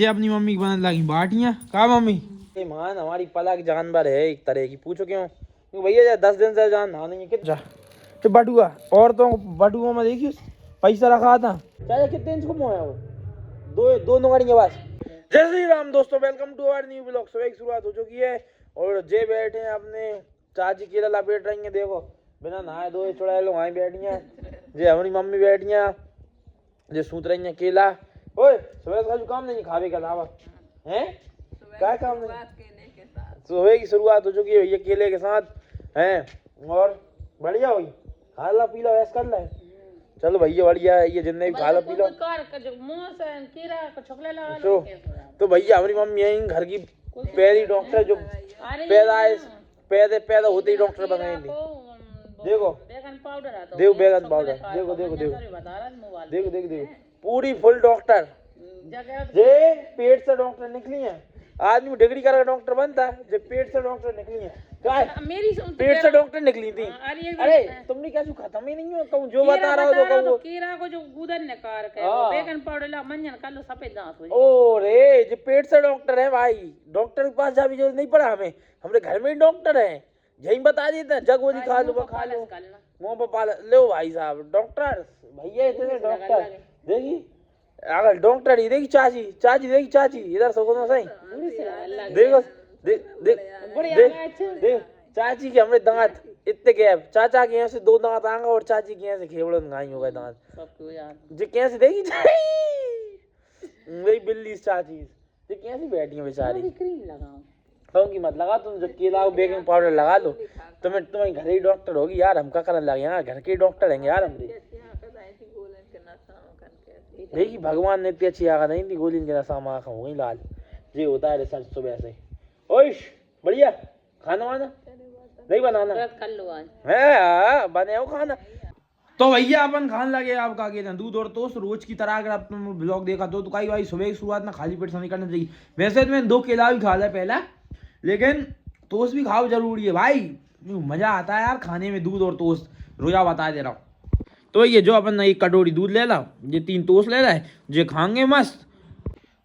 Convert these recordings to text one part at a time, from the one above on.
ये अपनी मम्मी की बनने लगी बाटियां। कहा मम्मी? ईमान हमारी पलक जानवर है एक तरह की। पूछो क्यों? भैया 10 दिन से जान नहा नहीं कितना तो बटुआ औरतों को बटुओं में देखिए पैसा रखा था। चाचा कितने इंच को मोया वो? दो नौकरी के पास। जय श्री राम दोस्तों, welcome to our new blog. सुबह की शुरुआत हो चुकी है और जे बैठे हैं अपने चाची केला लपेट रही है। देखो बिना नहाए धोए चुड़ैल वहीं बैठी हैं। जे हमारी मम्मी बैठी हैं जो सूत रही है केला। ओए सुबह का जो काम नहीं खावे के अलावा हैं क्या काम नहीं? सुबह की शुरुआत हो चुकी है भैया केले के साथ हैं और बढ़िया हुई। खा ला पी ला ऐसा कर ला। चलो भैया बढ़िया है ये जितने भी खा लो पी लो। तो भैया हमारी मम्मी है घर की पहली डॉक्टर जो पैदा होते ही डॉक्टर बन गई थी। देखो बैगन पाउडर देखो बैगन पाउडर देखो देखो देखो देखो देखो देखो पूरी फुल डॉक्टर जे पेट से डॉक्टर निकली है। आदमी डिग्री कर डॉक्टर बनता है जब पेट से डॉक्टर निकली है। क्या मेरी पेट से डॉक्टर निकली थी? अरे तुमने क्या खत्म ही नहीं हो कहूं जो बता रहा हो तो कहूं कीड़ा को जो गुदन ने कार के बैगन पाउडर ला मंजन कर लो सफेद दांत हो जाए। ओ रे जो पेट से डॉक्टर है भाई डॉक्टर के पास जाने की जरूरत नहीं पड़ा हमें। हमारे घर में ही डॉक्टर है यही बता देते हैं जग गोली खा लो खा लो मुंह पर पाल लो भाई साहब डॉक्टर भैया इतने डॉक्टर देखी अगर डॉक्टर ही देखी चाची चाची देखी चाची इधर सको सही देखो देख देख देख चाची के हमरे दांत इतने गैप चाचा के यहाँ से 2 दांत आएंगे और चाची के यहाँ से खेवड़न गाई हो गए दांत जो कैसे देखी वही बिल्ली चाची जो कैसी बैठी है बेचारी। कहूँगी मत लगा तुम जो केला बेकिंग पाउडर लगा लो तुम्हें घर ही डॉक्टर होगी यार। हम क्या करने लगे यहाँ घर के डॉक्टर हैं यार हमरे। देखी भगवान ने इतनी अच्छी आगा नहीं थी गोली के नशा में आँखें हो गई लाल। ये होता है रिसर्च सुबह से। ओइश बढ़िया खाना वाना नहीं बनाना है बने हो खाना। तो भैया अपन खाने लगे आप का कहते हैं दूध और टोस्ट रोज की तरह। अगर आपने ब्लॉग देखा तो कई भाई सुबह की शुरुआत में खाली पेट से नहीं करना चाहिए। वैसे तो मैंने 2 केला भी खा लिया पहला लेकिन टोस्ट भी खाओ जरूरी है भाई। मजा आता है यार खाने में दूध और टोस्ट रोजा बता दे रहा हूँ। तो ये जो अपन एक कटोरी दूध ले ला ये 3 टोस्ट ले रहा है जो खाएंगे मस्त।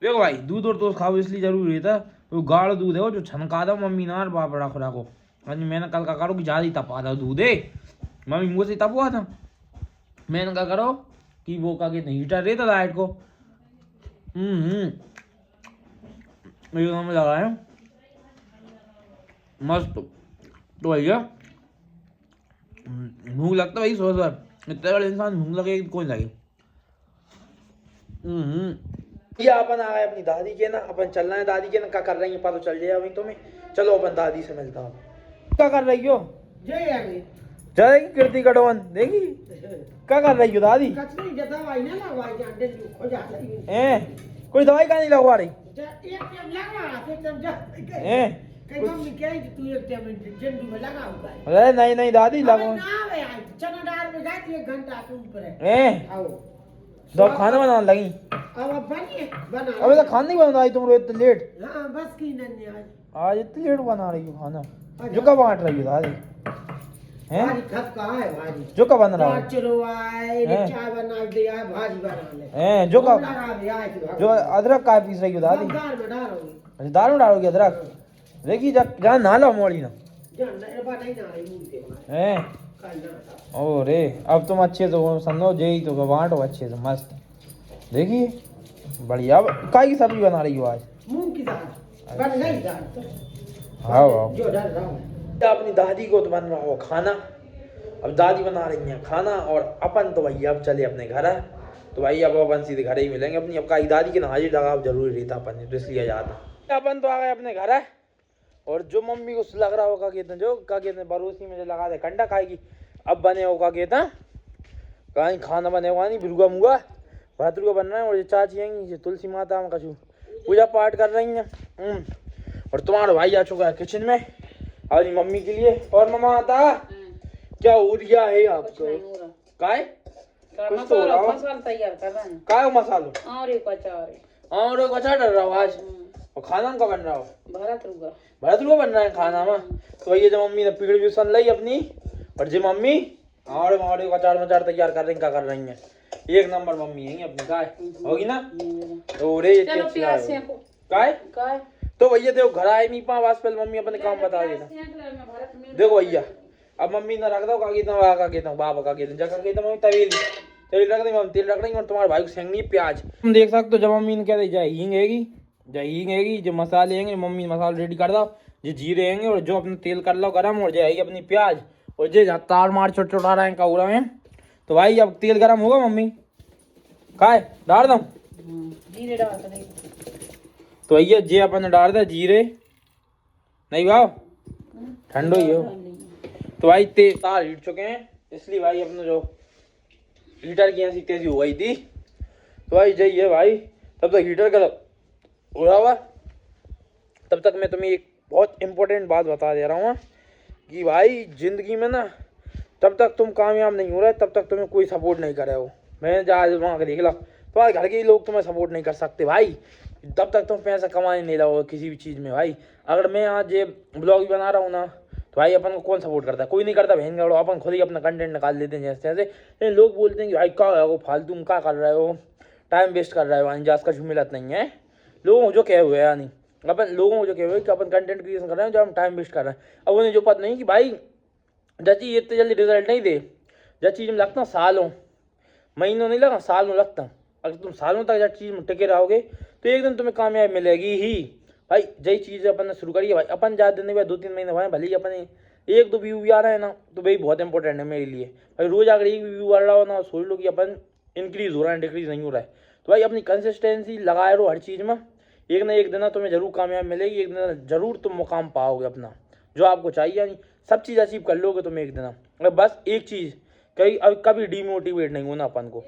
देखो भाई दूध और टोस्ट खाओ इसलिए जरूरी था वो गाढ़ दूध है वो जो छनका दो मम्मी ना बापड़ा खुरा को। मैंने कल का करो कि ज़्यादा ही तपा था दूध है मम्मी मुँह से तपवा था। मैंने कहा करो कि वो का कहते हीटर रहता लाइट को लगा है मस्त। तो भैया भूख लगता भाई सोच बार इतने बड़े इंसान भूख लगे कोई लगे। ये अपन आ गए अपनी दादी के ना अपन चलना है दादी के ना क्या कर रही है पता चल जाएगा अभी तुम्हें। चलो अपन दादी से मिलता हूँ। क्या कर रही हो? जय कीर्ति कटवन देखी क्या कर रही हो दादी? कोई दवाई का नहीं लगवा रही अरे नहीं नहीं दादी लगवा तो खाना बनाने लगी। अबे तो खाना नहीं बना रही तुम इतने लेट आज इतनी लेट बना रही हो खाना जो कब बांट रही हो दादी हैं? जो कब बन रहा है जो कब जो अदरक का पीस रही हो दादी? दाल में डालोगी अदरक? देखी जहाँ ना लो मोड़ी ना हैं। ओ रे अब तुम अच्छे से समझो यही तो बांटो अच्छे से मस्त। देखिए बढ़िया काय की सब्जी बना रही हो आज? मूंग की दाल बन गई दाल। हाँ अपनी दादी को तो बन रहा हो खाना। अब दादी बना रही हैं खाना और अपन तो भैया अब चले अपने घर है। तो भाई अब अपन सीधे घर ही मिलेंगे अपनी। अब का दादी के हाजिर लगाओ जरूरी रहता अपन तो इसलिए जाता। अपन तो आ गए अपने घर है और जो मम्मी को लग रहा होगा कहते हैं जो क्या कहते हैं बरोसी में जो लगा दे कंडा खाएगी। अब बने होगा कहते हैं कहीं खाना बने होगा नहीं बिरुआ मुआ भातरुआ बन रहा है और ये चाची आएंगी तुलसी माता में कछु पूजा पाठ कर रही हैं। और तुम्हारा भाई आ चुका है किचन में अपनी मम्मी के लिए। और मम्मा आता क्या हो रहा है आपको? काय कुछ तो हो रहा हो मसाला तैयार कर रहा है काय मसालो और कचा डर रहा हो आज और खाना का बन रहा हो भरतरुआ बन रहा है खाना में। तो ये जो मम्मी ने पीड़ भी सुन ली अपनी और जो मम्मी और कचार मचार तैयार कर रही क्या कर रही है एक नंबर मम्मी है अपनी काय होगी ना। तो रे ये चलो प्याज सेको काय काय तो भैया देखो घर आए नहीं पा वास पहले मम्मी अपने काम बता देना। देखो भैया अब मम्मी ना रख दो कागे ना का के बाबा का के जगह के मम्मी तवेली तवेली रख देंगे हम तेल रख देंगे और तुम्हारे भाई को सेंगनी प्याज तुम देख सकते हो। जब मम्मी ने कह दी जाए हींग हैगी जो मसाले हैंगे मम्मी मसाले रेडी कर दो जो जीरे हैंगे और जो अपने तेल कर लो गरम और जाएगी अपनी प्याज और जे तार मार छोट छोटा रहे हैं कौरा में। तो भाई अब तेल गरम होगा मम्मी काय डाल दो जीरे डाल दे। तो भैया जे अपन डाल दे जीरे नहीं भाव ठंडो ही हो। तो भाई तार हिट चुके हैं इसलिए भाई अपने जो हीटर की ऐसी तेजी हो गई थी। तो भाई यही है भाई तब तक हीटर का हो रहा हुआ तब तक मैं तुम्हें एक बहुत इंपॉर्टेंट बात बता दे रहा हूँ कि भाई जिंदगी में ना तब तक तुम कामयाब नहीं हो रहे तब तक तुम्हें कोई सपोर्ट नहीं करे हो। मैंने जहाँ वहाँ देख ला तुम्हारे घर के ही लोग तुम्हें सपोर्ट नहीं कर सकते भाई तब तक तुम पैसा कमाने नहीं लगोगे किसी भी चीज़ में। भाई अगर मैं आज ये ब्लॉग बना रहा हूँ ना तो भाई अपन को कौन सपोर्ट करता है कोई नहीं करता बहन का अपन खुद ही अपना कंटेंट निकाल लेते हैं जैसे तैसे। लेकिन लोग बोलते हैं कि भाई क्या है वो फालतू में क्या कर रहे हो टाइम वेस्ट कर रहे हो अंजाज का मिलत नहीं है। लोगों को जो कहे हुए यानी अपन लोगों को जो कहे हुए कि अपन कंटेंट क्रिएशन कर रहे हैं जो हम टाइम वेस्ट कर रहे हैं। अब उन्हें जो पता नहीं कि भाई जची ये इतने जल्दी रिजल्ट नहीं दे जब चीज़ में लगता सालों महीनों नहीं लगा सालों लगता। अगर तुम सालों तक जब चीज़ में टिके रहोगे तो एक दिन तुम्हें कामयाबी मिलेगी ही। भाई जही चीज़ अपन ने शुरू करी है भाई अपन ज़्यादा दिन नहीं भाई 2-3 महीने भाई भले ही अपने 1-2 व्यू भी आ रहे हैं ना तो भाई बहुत इंपॉर्टेंट है मेरे लिए। भाई रोज़ अगर एक व्यू आ रहा हो ना सोच लो कि अपन इंक्रीज़ हो रहा है डिक्रीज़ नहीं हो रहा है। तो भाई अपनी कंसिस्टेंसी लगाए रहो हर चीज़ में एक ना एक दिन ना तुम्हें जरूर कामयाब मिलेगी एक दिन जरूर तुम मुकाम पाओगे अपना जो आपको चाहिए। यानी सब चीज़ अचीव कर लोगे तुम एक दिन। अगर बस एक चीज़ कभी डीमोटिवेट नहीं होना अपन को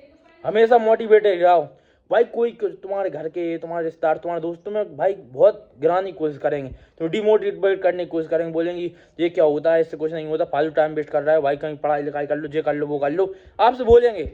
हमेशा मोटिवेटेड रहो। भाई कोई तुम्हारे घर के तुम्हारे रिश्तेदार तुम्हारे दोस्त तुम्हें भाई बहुत गिराने की कोशिश करेंगे तो डिमोटिवेट करने की कोशिश करेंगे बोलेंगे ये क्या होता है इससे कुछ नहीं होता फालतू टाइम वेस्ट कर रहा है भाई कहीं पढ़ाई लिखाई कर लो ये कर लो वो कर लो आपसे बोलेंगे।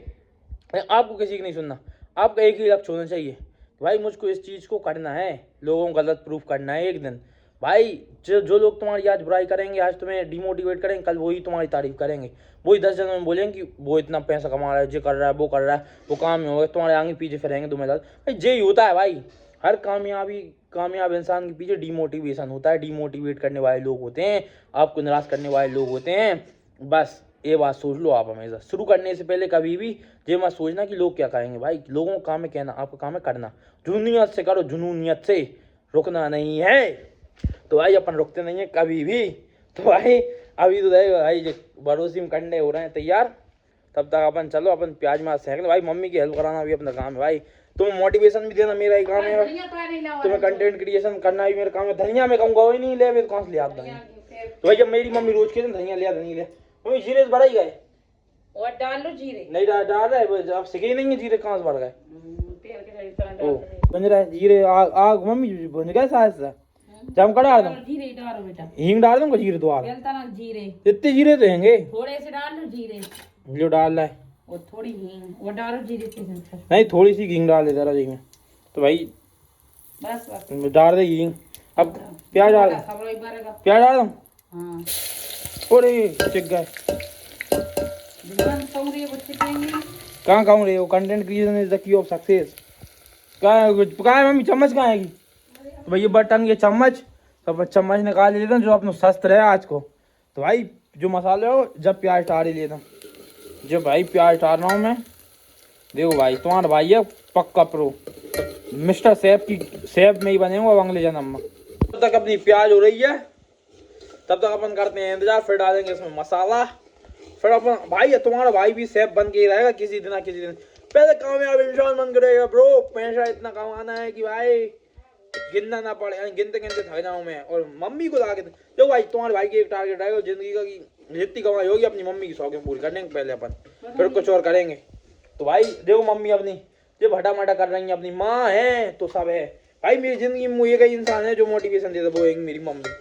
आपको किसी की नहीं सुनना आपका एक ही लक्ष्य होना चाहिए भाई मुझको इस चीज़ को करना है लोगों को गलत प्रूफ करना है एक दिन। भाई जो लोग तुम्हारी आज बुराई करेंगे आज तुम्हें डिमोटिवेट करेंगे कल वही तुम्हारी तारीफ करेंगे वही 10 जनों में बोलेंगे कि वो इतना पैसा कमा रहा है ये कर रहा है वो कर रहा है वो काम में होगा तुम्हारे आगे पीछे फिरेंगे तुम्हें भाई यही होता है भाई हर कामयाब इंसान के पीछे डिमोटिवेशन होता है डिमोटिवेट करने वाले लोग होते हैं आपको निराश करने वाले लोग होते हैं। बस ये बात सोच लो आप हमेशा शुरू करने से पहले कभी भी ये मत सोचना कि लोग क्या कहेंगे। भाई लोगों का काम है कहना आपका काम है करना जुनूनियत से करो जुनूनियत से रुकना नहीं है। तो भाई अपन रुकते नहीं है कभी भी। तो भाई अभी तो भाई भरोसे में कंडे हो रहे हैं तैयार तब तक अपन चलो अपन प्याज में सेंक लो। भाई मम्मी की हेल्प कराना भी अपना काम है भाई तुम्हें मोटिवेशन भी देना मेरा ही काम है तुम्हें कंटेंट क्रिएशन करना भी मेरा काम है। धनिया में कहूँगा वही नहीं ले कौन से ले आता धनिया। तो भाई जब मेरी मम्मी रोज कहते धनिया लिया धनिया ले मम्मी जीरे बढ़ ही गए और डाल लो जीरे नहीं डाल रहे अब सीखे ही नहीं है जीरे कहाँ से बढ़ गए बन रहा है जीरे आग मम्मी बन गए साथ से जब डाल दूं जीरे डालो बेटा हींग डाल दूंगा जीरे तो आग जीरे इतने जीरे तो हैंगे थोड़े से डाल लो जीरे जो डाल रहा है और थोड़ी हींग वो डालो जीरे के साथ नहीं थोड़ी सी हींग डाल दे जरा जी तो भाई बस डाल दे हींग। अब प्याज डाल प्याज डाल दूं हाँ अरे चिक गए कहाँ कहूँ रे वो content creation is the key of success कहाँ है मम्मी चम्मच कहाँ आएगी तो भैया बटन ये चम्मच तो चम्मच निकाल लेता हूँ जो अपना शस्त्र है आज को। तो भाई जो मसाले हो जब प्याज टार ही लेता हूँ जब भाई प्याज टार रहा हूँ मैं देखो भाई तुम्हारा भाई है पक्का प्रो मिस्टर सेफ में ही बने हुआ अगले जन्म में। तब तक अपनी प्याज हो रही है तब तक अपन करते हैं इंतजार फिर डालेंगे इसमें मसाला फिर अपन भाई तुम्हारा भाई भी सेफ बन के ही रहेगा किसी दिन ना किसी दिन पहले कामयाब इंसान बन के रहेगा ब्रो। पैसा इतना कमाना है कि भाई गिनना ना पड़े गिनते गिनते थक जाऊँ मैं और मम्मी को ला के देखो भाई तुम्हारे भाई की एक टारगेट रहेगा जिंदगी का कि जितनी कमाई होगी अपनी मम्मी की शौक़ें पूरी करने पहले अपन फिर कुछ और करेंगे। तो भाई देखो मम्मी अपनी जब हटा मटा कर रही है अपनी माँ है तो सब है भाई मेरी जिंदगी में एक ही इंसान है जो मोटिवेशन देता वो है मेरी मम्मी।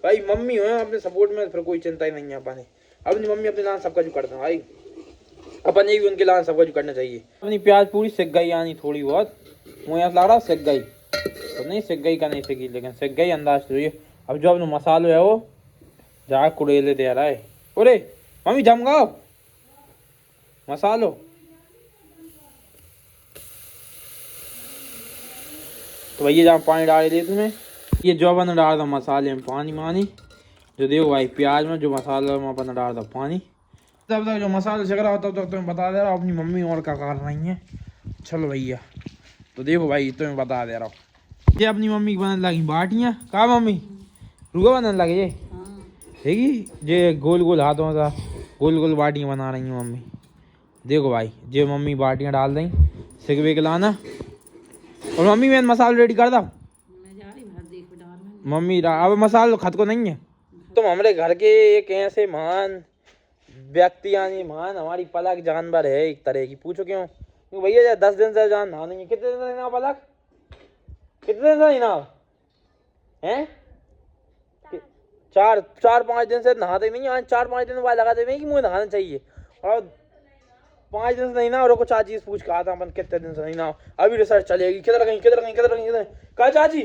भाई मम्मी हो अपने सपोर्ट में फिर कोई चिंता ही नहीं है अपने अपनी मम्मी अपने लान सबका जो करता है भाई अपन ये भी उनके लान सबका जो करना चाहिए। अपनी प्याज पूरी सिक गई यानी थोड़ी बहुत मुझे यहाँ लग रहा सिक गई तो नहीं सिक गई का नहीं सिकी लेकिन सिक गई अंदाज तो ये। अब जो अपना मसालो है वो जा कुड़ेले दे रहा है अरे मम्मी जम गाओ मसालो तो भैया जहाँ पानी डाल दे तुम्हें ये जो अपन डाल दो मसाले में पानी मानी जो देखो भाई प्याज में जो मसाला में अपन डाल दो पानी तब तक जो मसाला छक रहा हो तब तक तुम्हें बता दे रहा हूँ अपनी मम्मी और क्या कर रही है। चलो भैया तो देखो भाई तुम्हें बता दे रहा हूँ ये अपनी मम्मी की बनने लगी बाटियाँ कहा मम्मी रुआ बनने लगे ये देखी ये गोल गोल हाथों सा गोल गोल बाटियाँ बना रही हैं मम्मी। देखो भाई ये मम्मी बाटियाँ डाल दें सिक वेक लाना और मम्मी मैंने मसाला रेडी कर दा मम्मी अब मसाला खत को नहीं है। तुम हमारे घर के एक ऐसे महान व्यक्ति यानी महान हमारी पलक जानवर है एक तरह की पूछो क्यों क्योंकि भैया 10 दिन से जान नहा नहीं है। कितने दिन से नहा पलक कितने दिन से नहा हैं 4-5 दिन से नहाते नहीं आज 4-5 दिन बाद लगाते नहीं कि मुझे नहाना चाहिए और 5 दिन से नहीं ना और कुछ चीज पूछ के आता अपन कितने दिन से नहीं ना अभी रिसर्च चलेगी किधर कहा चाची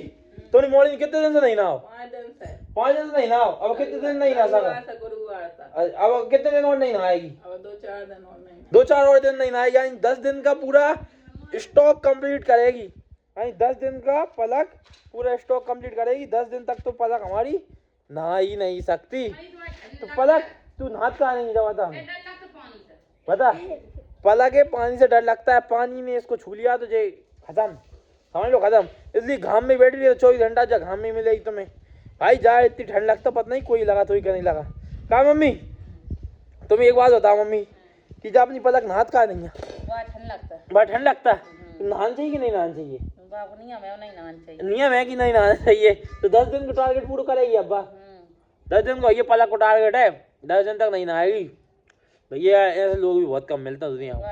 तूने मॉर्निंग कितने दिन से नहीं ना 5 दिन से नहीं ना अब कितने दिन नहीं नहा सका अब कितने दिन और नहीं नहाएगी 2-4 और दिन नहीं नहाएगी यानी 10 दिन का पूरा स्टॉक कंप्लीट करेगी यानी 10 दिन का पलक पूरा स्टॉक कंप्लीट करेगी 10 दिन तक तो पलक हमारी नहा ही नहीं सकती। तो पलक तू नहात कहाँ नहीं जाता बता पलक के पानी से डर लगता है पानी में इसको छू लिया तो जे खत्म समझ लो खत्म इसलिए घाम में बैठी रही तो 24 घंटा जब घाम में मिलेगी तुम्हें भाई जा इतनी ठंड लगता पता नहीं कोई लगा तो ही नहीं लगा कहा मम्मी तुम्हें एक बात बताओ मम्मी कि जब अपनी पलक नहात कहाँ नहीं है बड़ा ठंड लगता है नहाना चाहिए कि नहीं नहाना चाहिए नियम है कि नहीं नहाना चाहिए तो 10 दिन का टारगेट पूरा करेगी अब्बा 10 दिन को ये पलक को टारगेट है 10 दिन तक नहीं नहाएगी भैया ऐसे लोग भी बहुत कम मिलता है दुनिया में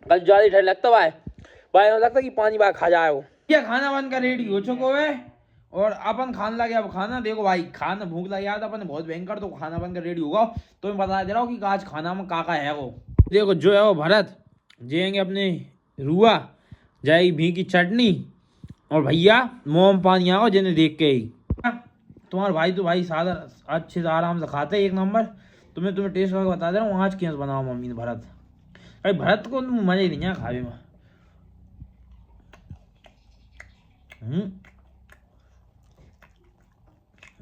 कल ज्यादा ठंड लगता भाई लगता कि पानी बाहर खा जाए वो क्या खाना बनकर रेडी हो चुको है और अपन खाने लगे अब खाना देखो भाई खाना भूख लगी याद अपन बहुत भयंकर तो खाना बनकर रेडी होगा तो मैं बता दे रहा हूँ कि आज खाना में काका है वो देखो जो है वो भरत जाएंगे अपने रुआ जाएगी भी की चटनी और भैया मोम पानी आओ जिन्हें देख के ही तुम्हारा भाई तो भाई सादा अच्छे से आराम से खाते एक नंबर तुम्हें टेस्ट करके बता दे रहा हूँ आज कैसे बनाओ मम्मी ने भरत भाई भरत को मजा ही नहीं है खावे में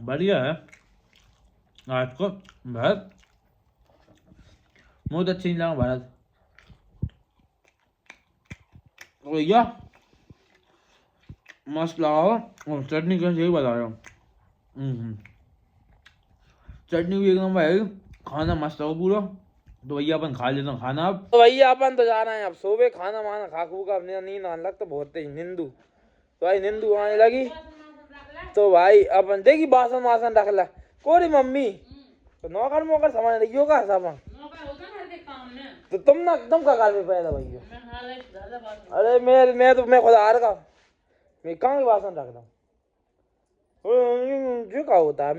बढ़िया है आज को भरत बहुत अच्छी नहीं लगा भरत भैया मस्त लगाओ और चटनी कैसे यही बता रहा हूँ चटनी भी एक नंबर है खाना मस्त हो पूरा तो भैया अपन खा लेते खाना अब तो भैया अपन तो जा रहे हैं अब सोबे खाना माना खा खू का अपने नींद आने लगता बहुत तेज नींदू तो भाई नींदू आने लगी तो भाई अपन देखी बासन वासन रख ला कोरी मम्मी तो नौकर मोकर समझ रही होगा सामान तो तुम का कार में पैदा भैया अरे मैं खुद आ रहा मैं कहाँ के बासन रखता हूँ जो क्या होता है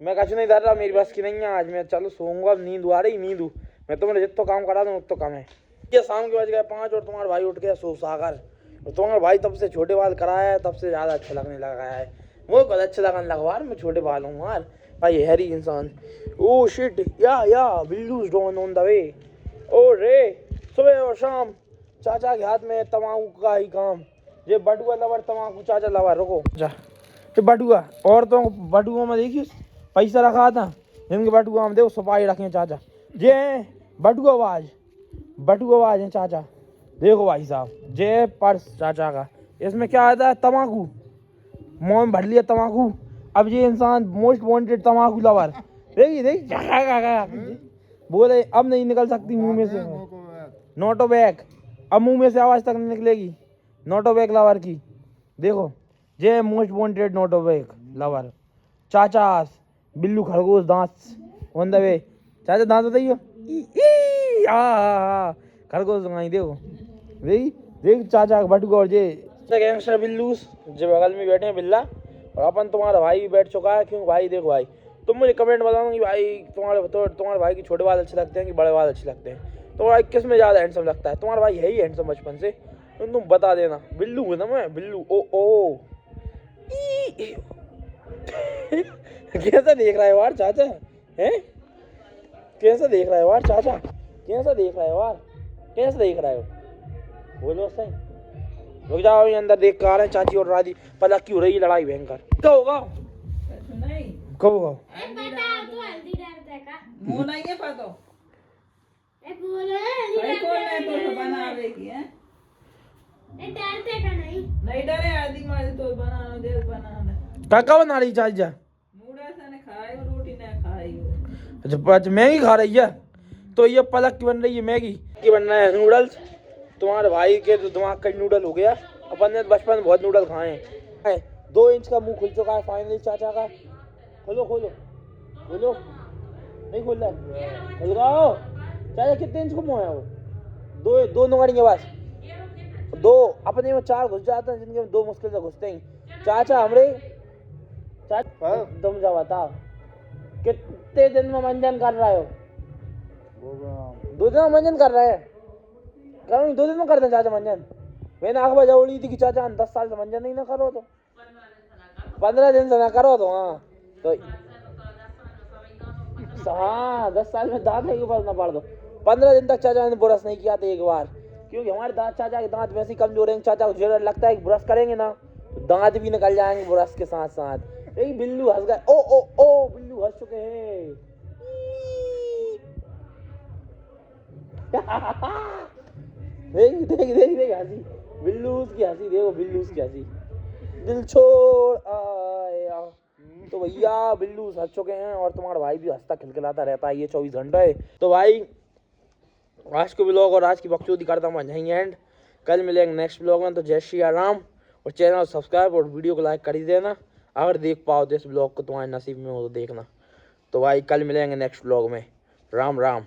मैं कछ नहीं डर रहा मेरी बस की नहीं है आज मैं चलो सोऊंगा अब नींद आ रही नींद मैं तुम्हें जितना काम करा दूँ उतना कम है ये शाम के बज गए 5 और तुम्हारा भाई उठ गया सो सागर और तुम्हारा भाई तब से छोटे बाल कराया है तब से ज़्यादा अच्छा लगने लगा है मुझे बहुत अच्छा लगने लगा यार मैं छोटे बाल हूँ यार भाई हैरी इंसान ओ शिट या बिल्लूज डॉन ऑन द वे ओ रे सुबह और शाम चाचा के हाथ में तम्बाकू का ही काम ये बटुआ लवर तम्बाकू चाचा लवर रुको ये बटुआ औरतों को बटुओं में देखिए पैसा रखा था इनके बटुआ में देखो सफाई रखे चाचा ये बटुआ है चाचा देखो भाई साहब ये पर्स चाचा का इसमें क्या आता है तम्बाकू मुँह में भर लिया तम्बाकू अब ये इंसान मोस्ट वांटेड तम्बाकू लवर देखिए बोले अब नहीं निकल सकती मुंह में से नोटो बैग अब मुंह में से आवाज तक नहीं निकलेगी नोटो बैग लवर की देखो ये most wanted Noto bag lover चाचा बिल्लू खरगोश दांत ऑन द वे चाचा दांत बताइए खरगोश देखो देख चाचा बटुआ और ये गैंगस्टर बिल्लूस जो बगल में बैठे हैं बिल्ला और अपन तुम्हारा भाई भी बैठ चुका है क्यों भाई देखो भाई तुम मुझे कमेंट बताओ कि भाई तुम्हारे भाई की छोटे बाल अच्छे लगते हैं कि बड़े बाल अच्छे लगते हैं तो भाई किस में ज़्यादा हैंडसम लगता है तुम्हारा भाई है ही हैंडसम बचपन से तो तुम बता देना बिल्लू है ना मैं बिल्लू ओ कैसा देख रहा है यार चाचा हैं कैसा देख रहा है यार चाचा कैसा देख रहा है यार कैसा देख रहा है बोलो सही रुक जाओ, अभी अंदर देख कर आ रहे हैं चाची और राजी, पता क्यों रही लड़ाई भयंकर। क्या होगा नहीं कब होगा? मुंह नहीं है पता ए बोलो भाई कौन है तो बनावेगी है ए डरते का नहीं नहीं डरे आदि मार तो बनाना दे बनाना काका बना रही चाची जा? नूडल्स ने खाए और रोटी ने खाई अच्छा मैगी खा रही है, तो ये पलक की बन रही है मैगी की बन रहा है नूडल्स। तुम्हारे भाई के तो दिमाग का नूडल हो गया, अपन ने बचपन में बहुत नूडल खाए हैं। 2 इंच का मुंह खुल चुका है फाइनली चाचा का। खोलो खोलो खोलो, नहीं खुल रहा है, खुल गया। चाचा कितने इंच का मुंह है वो? 2 नंगड़ी के पास 2, अपने में 4 घुस जाते हैं, जिनके में 2 मुश्किल से घुसते ही। चाचा हमरे चाचा तुम जा बताओ कितने दिन में मंजन कर रहे हो? 2 दिन में मंजन कर रहे हैं? कहीं 2 दिन में करते चाचा मंजन? मैंने आंख बजा उड़ी थी कि चाचा 10 साल से मंजन नहीं ना करो तो 15 दिन से ना करो तो हाँ तो हाँ 10 साल में दांत है के पास ना पड़ दो। 15 दिन तक चाचा ने ब्रश नहीं किया था एक बार, क्योंकि हमारे दांत चाचा के दांत वैसे ही कमजोर हैं। चाचा को जरूर लगता है कि ब्रश करेंगे ना तो दांत भी निकल जाएंगे ब्रश के साथ साथ। एक बिल्लू हंस गए, ओ ओ ओ बिल्लू हंस चुके हैं। देख देख देख देख हंसी, बिल्लू की हंसी देखो, बिल्लू की हंसी, दिल छोड़ आया। तो भैया बिल्लू हंस चुके हैं और तुम्हारा भाई भी हंसता खिलखिलाता रहता है ये 24 घंटे। तो भाई आज के ब्लॉग और आज की बकचोदी करता हूँ यहीं एंड। कल मिलेंगे नेक्स्ट ब्लॉग में, तो जय श्री राम। और चैनल सब्सक्राइब और वीडियो को लाइक कर ही देना, अगर देख पाओ तो इस ब्लॉग को, तुम्हारे नसीब में हो तो देखना। तो भाई कल मिलेंगे नेक्स्ट ब्लॉग में। राम राम।